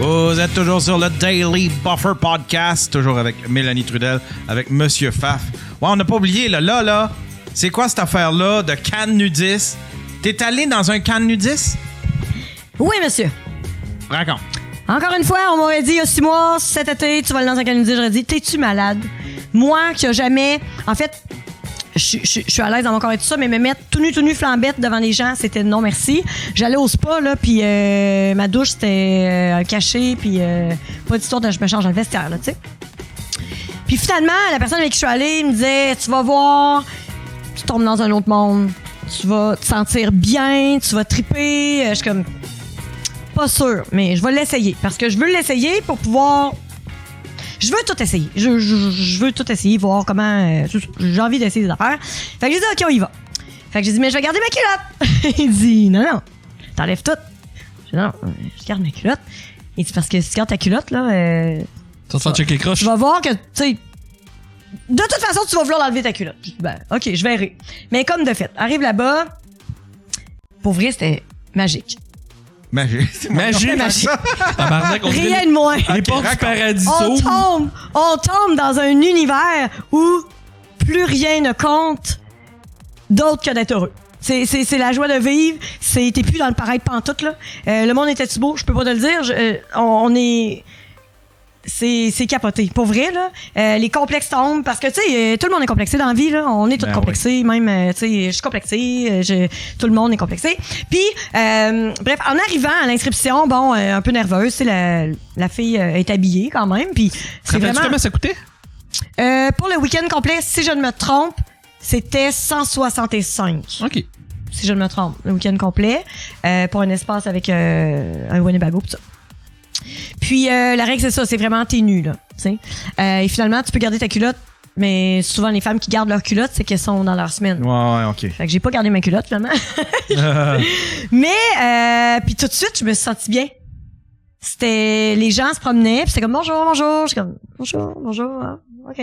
Vous êtes toujours sur le Daily Buffer Podcast, toujours avec Mélanie Trudel, avec Monsieur Faf. Ouais, on n'a pas oublié, là, c'est quoi cette affaire-là de canne nudiste? T'es allé dans un canne nudiste? Oui, monsieur. Raconte. Encore une fois, on m'aurait dit il y a 6 mois, cet été, tu vas aller dans un canne nudiste. J'aurais dit, t'es-tu malade? Moi, qui a jamais... En fait, je suis à l'aise dans mon corps et tout ça, mais me mettre tout nu flambette devant les gens, c'était non merci. J'allais au spa, là, puis ma douche, c'était caché, puis pas d'histoire de je me change dans le vestiaire, là, tu sais. Puis finalement, la personne avec qui je suis allée me disait, tu vas voir, tu tombes dans un autre monde, tu vas te sentir bien, tu vas triper. Je suis comme, pas sûre, mais je vais l'essayer, parce que je veux l'essayer pour pouvoir... Je veux tout essayer. Je veux tout essayer, voir comment... j'ai envie d'essayer des affaires. Fait que j'ai dit, OK, on y va. Fait que j'ai dit, mais je vais garder ma culotte. Il dit, non, t'enlèves tout. J'ai dit, non, je garde ma culotte. Il dit, parce que si tu gardes ta culotte, là... tu vas te faire checker croche. Tu vas voir que, tu sais... De toute façon, tu vas vouloir enlever ta culotte. J'ai dit, ben, OK, je verrai. Mais comme de fait, arrive là-bas... Pour vrai, c'était magique. Magique. Rien de moins. Les portes du paradis On tombe dans un univers où plus rien ne compte d'autre que d'être heureux. C'est la joie de vivre. T'es plus dans le pareil pantoute, là. Le monde était-tu beau? Je peux pas te le dire. On est... C'est capoté. Pour vrai, là. Les complexes tombent parce que, tu sais, tout le monde est complexé dans la vie, là. On est tous complexés. Oui. Même, tu sais, je suis complexé. Tout le monde est complexé. Puis, bref, en arrivant à l'inscription, bon, un peu nerveuse, tu sais, la fille est habillée quand même. Puis, c'est vraiment... Comment ça coûtait? Pour le week-end complet, si je ne me trompe, c'était 165. OK. Si je ne me trompe, le week-end complet. Pour un espace avec un Winnebago, pis ça. Puis la règle c'est ça, c'est vraiment t'es nu là, tu sais. Et finalement tu peux garder ta culotte, mais souvent les femmes qui gardent leur culotte c'est qu'elles sont dans leur semaine. Ouais, ok. Fait que j'ai pas gardé ma culotte finalement. Mais puis tout de suite je me suis sentie bien. C'était les gens se promenaient, puis c'était comme bonjour. J'étais comme bonjour. Ah, ok.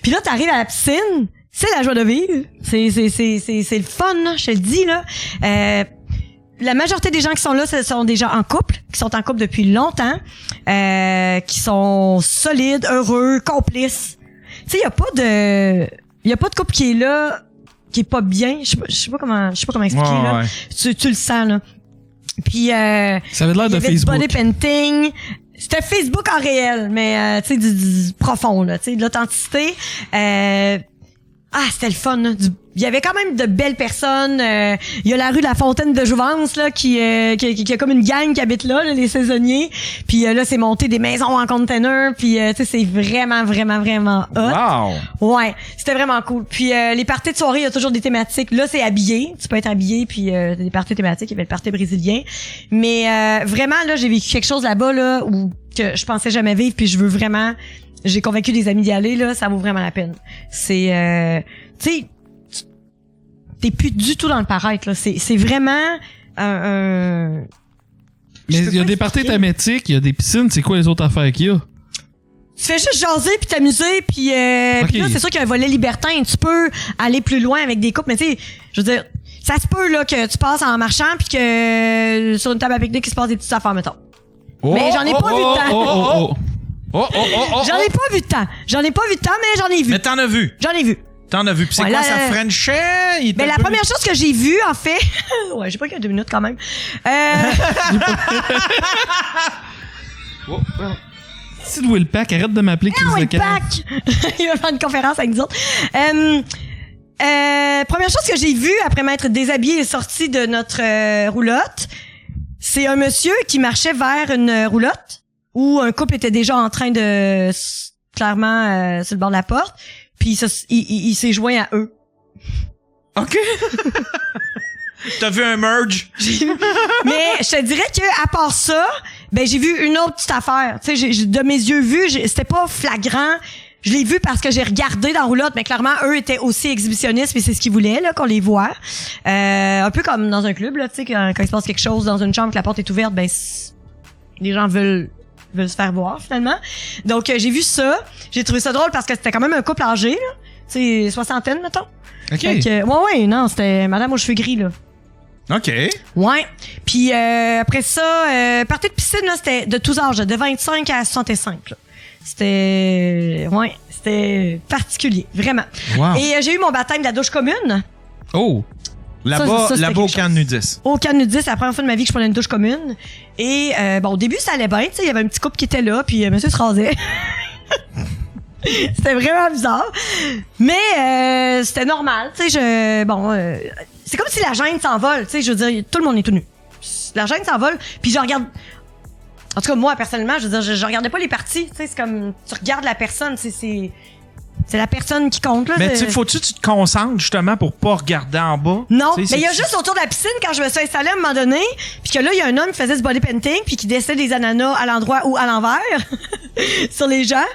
Puis là t'arrives à la piscine, c'est la joie de vivre. C'est le fun là, je te le dis là. La majorité des gens qui sont là, ce sont des gens en couple, qui sont en couple depuis longtemps, qui sont solides, heureux, complices. Tu sais, il y a pas de couple qui est là, qui est pas bien. Je sais pas comment expliquer là. Ouais. Tu le sens là. Puis ça avait l'air de Facebook. Body painting. C'était Facebook en réel, mais tu sais du profond là, tu sais de l'authenticité. C'était le fun là. Il y avait quand même de belles personnes. Il y a la rue de la Fontaine de Jouvence là qui a comme une gang qui habite là, les saisonniers. Puis là c'est monté des maisons en container. Puis tu sais c'est vraiment hot. Wow. Ouais, c'était vraiment cool. Puis les parties de soirée, il y a toujours des thématiques. Là c'est habillé, tu peux être habillé. Puis des parties thématiques. Il y avait le party brésilien. Mais vraiment là j'ai vécu quelque chose là-bas là où que je pensais jamais vivre. Puis je veux vraiment. J'ai convaincu des amis d'y aller là, ça vaut vraiment la peine. C'est tu sais t'es plus du tout dans le paraître là, c'est vraiment un Mais il y a des parties thématiques, il y a des piscines, c'est quoi les autres affaires qu'il y a? Tu fais juste jaser puis t'amuser puis puis là c'est sûr qu'il y a un volet libertin, tu peux aller plus loin avec des couples mais tu sais, je veux dire ça se peut là que tu passes en marchant puis que sur une table à pique-nique il se passe des petites affaires mettons. Mais j'en ai pas vu de temps. J'en ai pas vu de temps, mais j'en ai vu. Mais t'en as vu. J'en ai vu. T'en as vu. Puis c'est quoi, ça Frenchait? Ben, la première chose que j'ai vue, en fait... ouais, j'ai pas que 2 minutes, quand même. Si Will Pack, arrête de m'appeler Chris Will Pack! Il va faire une conférence avec nous autres. Première chose que j'ai vue après m'être déshabillée et sortie de notre roulotte, c'est un monsieur qui marchait vers une roulotte où un couple était déjà en train de... clairement sur le bord de la porte. Puis il s'est joint à eux. OK. T'as vu un merge? Mais je te dirais que à part ça, ben j'ai vu une autre petite affaire. Tu sais, de mes yeux vus, c'était pas flagrant. Je l'ai vu parce que j'ai regardé dans la roulotte, mais clairement eux étaient aussi exhibitionnistes, mais c'est ce qu'ils voulaient là qu'on les voit. Un peu comme dans un club là, tu sais quand il se passe quelque chose dans une chambre que la porte est ouverte, ben les gens veulent se faire voir finalement. Donc j'ai vu ça, j'ai trouvé ça drôle parce que c'était quand même un couple âgé là, tu sais soixantaine mettons. OK. Donc, ouais non, c'était madame aux cheveux gris là. OK. Ouais. Puis après ça, partie de piscine, là, c'était de tous âges, de 25 à 65. Là. C'était particulier, vraiment. Wow. Et j'ai eu mon baptême de la douche commune. Oh! Là-bas, c'était là-bas au quelque camp chose. nudiste. Au camp nudiste, c'est la première fois de ma vie que je prenais une douche commune. Et bon, au début, ça allait bien. Tu sais, il y avait un petit couple qui était là, puis monsieur se rasait. C'était vraiment bizarre. Mais c'était normal. Tu sais, c'est comme si la gêne s'envole. Tu sais, je veux dire, tout le monde est tout nu. La gêne s'envole, puis je regarde... En tout cas, moi, personnellement, je veux dire, je regardais pas les parties. Tu sais, c'est comme... Tu regardes la personne, c'est la personne qui compte, là. Mais faut-tu que tu te concentres, justement, pour pas regarder en bas? Non, T'sais, mais il y a juste autour de la piscine, quand je me suis installée à un moment donné, puis que là, il y a un homme qui faisait du body painting, puis qui dessinait des ananas à l'endroit ou à l'envers sur les gens.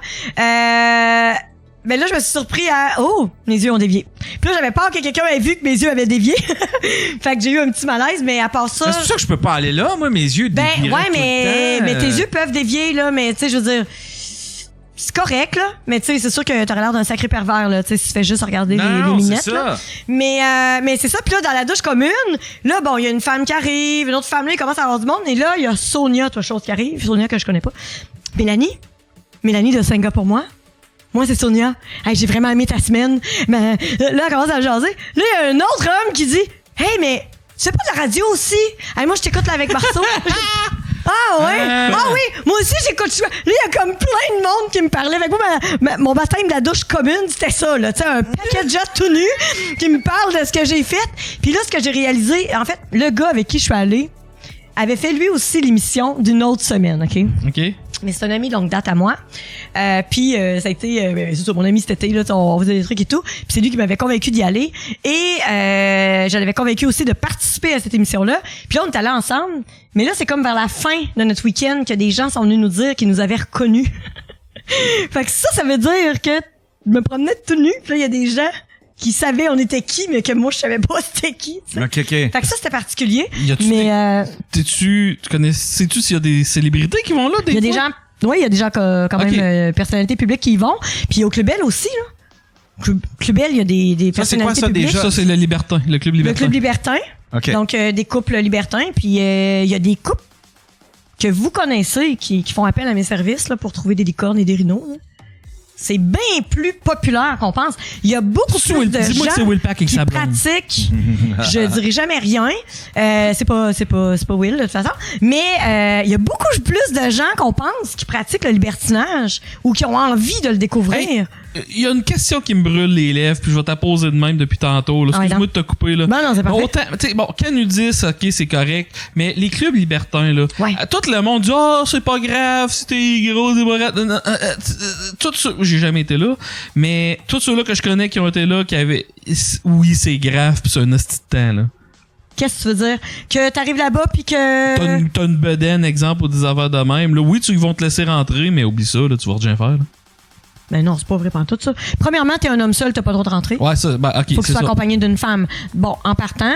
Mais là, je me suis surpris à... Oh, mes yeux ont dévié. Puis là, j'avais peur que quelqu'un ait vu que mes yeux avaient dévié. Fait que j'ai eu un petit malaise, mais à part ça... C'est pour ça que je peux pas aller là, moi, mes yeux dévieraient tout le temps. Mais tes yeux peuvent dévier, là, mais tu sais, je veux dire... C'est correct, là. Mais tu sais, c'est sûr que t'aurais l'air d'un sacré pervers, là. Tu sais, si tu fais juste regarder les mignettes, c'est ça. là. Mais c'est ça. Puis là, dans la douche commune, là, bon, il y a une femme qui arrive, une autre femme, là, il commence à avoir du monde. Et là, il y a Sonia, toi, chose qui arrive. Sonia que je connais pas. Mélanie de Singapour, moi, c'est Sonia. Hey, j'ai vraiment aimé ta semaine. Mais là, elle commence à jaser. Là, il y a un autre homme qui dit, hey, mais tu fais pas de la radio aussi? Hey, moi, je t'écoute là avec Marceau. Ah ouais? Ah oui! Moi aussi, j'écoute ça. Là, il y a comme plein de monde qui me parlait. Fait que moi, mon baptême de la douche commune, c'était ça, là. Tu sais, un paquet de gens tout nus qui me parlent de ce que j'ai fait. Puis là, ce que j'ai réalisé, en fait, le gars avec qui je suis allée avait fait lui aussi l'émission d'une autre semaine, OK? OK. Mais c'est un ami longue date à moi. Puis ça a été c'est ça, mon ami cet été là, on faisait des trucs et tout. Puis c'est lui qui m'avait convaincu d'y aller et je l'avais convaincu aussi de participer à cette émission là. Puis là on est allés ensemble. Mais là c'est comme vers la fin de notre week-end que des gens sont venus nous dire qu'ils nous avaient reconnus. Fait que ça veut dire que je me promenais tout nu. Puis là il y a des gens qui savaient on était qui, mais que moi je savais pas c'était qui. T'sais. OK. Fait que ça c'était particulier. Mais sais-tu s'il y a des célébrités qui vont là des Il y a des gens, oui, il y a des gens quand même personnalités publiques qui y vont. Puis au Club Bell aussi là. Club Bell, il y a des personnalités publiques. Ça c'est le Libertin, le Club Libertin. Le Club Libertin. OK. Donc des couples libertins, puis il y a des couples que vous connaissez qui font appel à mes services là pour trouver des licornes et des rhinos. Là. C'est bien plus populaire qu'on pense. Il y a beaucoup plus de gens qui pratiquent. Je dirais jamais rien. C'est pas Will de toute façon. Mais il y a beaucoup plus de gens qu'on pense qui pratiquent le libertinage ou qui ont envie de le découvrir. Hey, il y a une question qui me brûle les lèvres, puis je vais t'apposer de même depuis tantôt. Là. Excuse-moi de te couper. Là. Non, c'est parfait. Canudis, ok, c'est correct. Mais les clubs libertins, là, tout le monde dit « Oh, c'est pas grave, si t'es gros, c'est pas grave. » Tout ça, j'ai jamais été là. Mais tous ceux-là que je connais qui ont été là, qui avaient... Oui, c'est grave, puis c'est un hostie de temps, là. Qu'est-ce que tu veux dire? Que t'arrives là-bas puis que... T'as une bedaine, exemple, ou des affaires de même. Là, oui, ils vont te laisser rentrer, mais oublie ça, là, tu vas rien faire. Là. Ben non, c'est pas vrai tout ça. Premièrement, t'es un homme seul, t'as pas le droit de rentrer. Ouais, ça, ben, ok. Faut que tu sois accompagné d'une femme. Bon, en partant.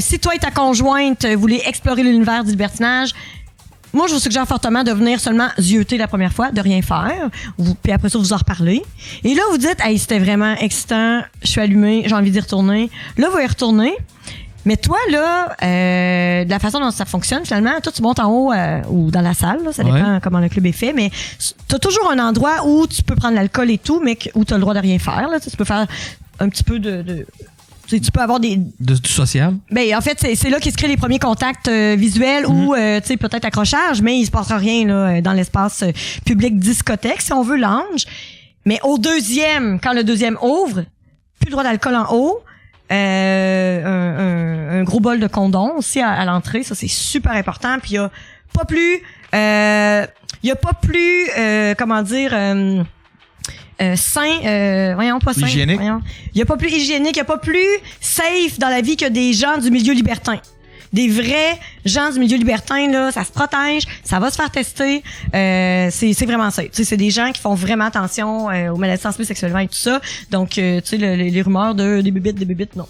Si toi et ta conjointe voulez explorer l'univers du libertinage, moi, je vous suggère fortement de venir seulement zioter la première fois, de rien faire. Puis après ça, vous en reparlez. Et là, vous dites, hey, c'était vraiment excitant, je suis allumée, j'ai envie d'y retourner. Là, vous y retournez. Mais toi, là, de la façon dont ça fonctionne, finalement, toi, tu montes en haut ou dans la salle, là, ça dépend comment le club est fait, mais t'as toujours un endroit où tu peux prendre l'alcool et tout, mais où t'as le droit de rien faire. Là, tu peux faire un petit peu tu peux avoir du social. Ben en fait c'est là qu'il se crée les premiers contacts visuels ou tu sais peut-être accrochage, mais il se passera rien là dans l'espace public discothèque si on veut lounge. Mais quand le deuxième ouvre, plus le droit d'alcool en haut. Un gros bol de condom aussi à l'entrée, ça c'est super important. Puis il y a pas plus comment dire sain, pas sain. Hygiénique. Il y a pas plus hygiénique, il y a pas plus safe dans la vie que des gens du milieu libertin. Des vrais gens du milieu libertin, là, ça se protège, ça va se faire tester. C'est vraiment ça. Tu sais, c'est des gens qui font vraiment attention aux maladies transmises sexuellement et tout ça. Donc, tu sais, les rumeurs des bébites, non.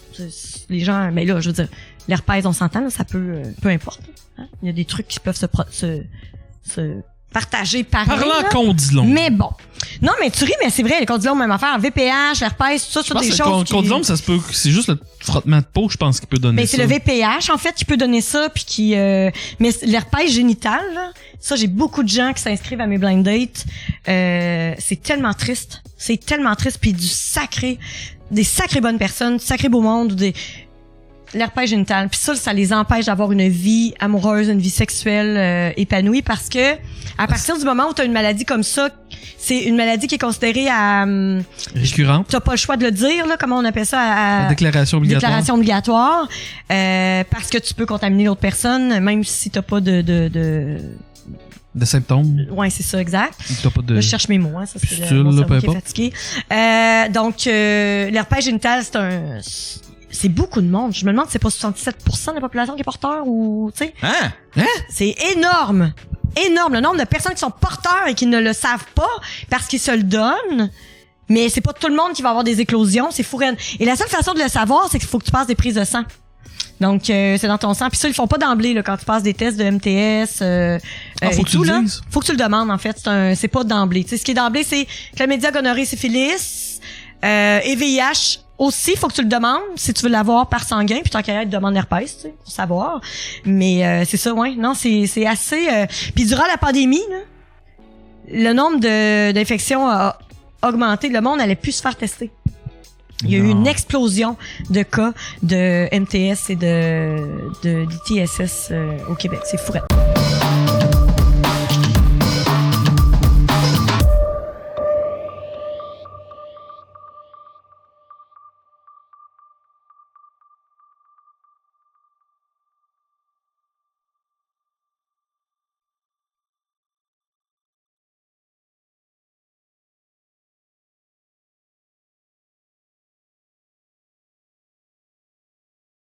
Les gens, mais là, je veux dire, l'herpès, on s'entend, là, ça peut importe. Hein? Il y a des trucs qui peuvent se partagé pareil. Parlant condylome. Mais bon. Non, mais tu ris, mais c'est vrai, les condylomes, même affaire. VPH, l'herpès, tout ça, sont des choses. Condylome, ça se peut. C'est juste le frottement de peau, je pense, qui peut donner mais ça. Mais c'est le VPH, en fait, qui peut donner ça, puis qui. Mais l'herpès génital, là, ça, j'ai beaucoup de gens qui s'inscrivent à mes blind dates. C'est tellement triste. C'est tellement triste, puis des sacrées bonnes personnes, du sacré beau monde, l'herpès génital. Puis ça les empêche d'avoir une vie amoureuse, une vie sexuelle épanouie, parce que à partir du moment où tu as une maladie comme ça, c'est une maladie qui est considérée récurrente. T'as pas le choix de le dire, là, comment on appelle ça? La déclaration obligatoire. Déclaration obligatoire. Parce que tu peux contaminer l'autre personne, même si t'as pas de symptômes. Ouais, c'est ça, exact. T'as pas de... Là, je cherche mes mots, hein, ça c'est le mon cerveau peu qui est fatigué. Donc, l'herpès génital, c'est beaucoup de monde. Je me demande si c'est pas 77% de la population qui est porteur ou, tu sais. Hein? C'est énorme. Énorme. Le nombre de personnes qui sont porteurs et qui ne le savent pas parce qu'ils se le donnent. Mais c'est pas tout le monde qui va avoir des éclosions. C'est fou raide. Et la seule façon de le savoir, c'est qu'il faut que tu passes des prises de sang. Donc, c'est dans ton sang. Puis ça, ils font pas d'emblée, là, quand tu passes des tests de MTS, faut que tu le dises. Faut que tu le demandes, en fait. C'est pas d'emblée. Tu sais, ce qui est d'emblée, c'est chlamydia, gonorrhée, syphilis, et VIH. Aussi, faut que tu le demandes si tu veux l'avoir par sanguin, puis tant qu'à être, demande l'herpès, tu sais, pour savoir. Mais c'est ça, ouais. Non, c'est assez. Puis durant la pandémie, là, le nombre d'infections a augmenté. Le monde n'allait plus se faire tester. Il y a eu une explosion de cas de MTS et de l'ITSS au Québec. C'est fou.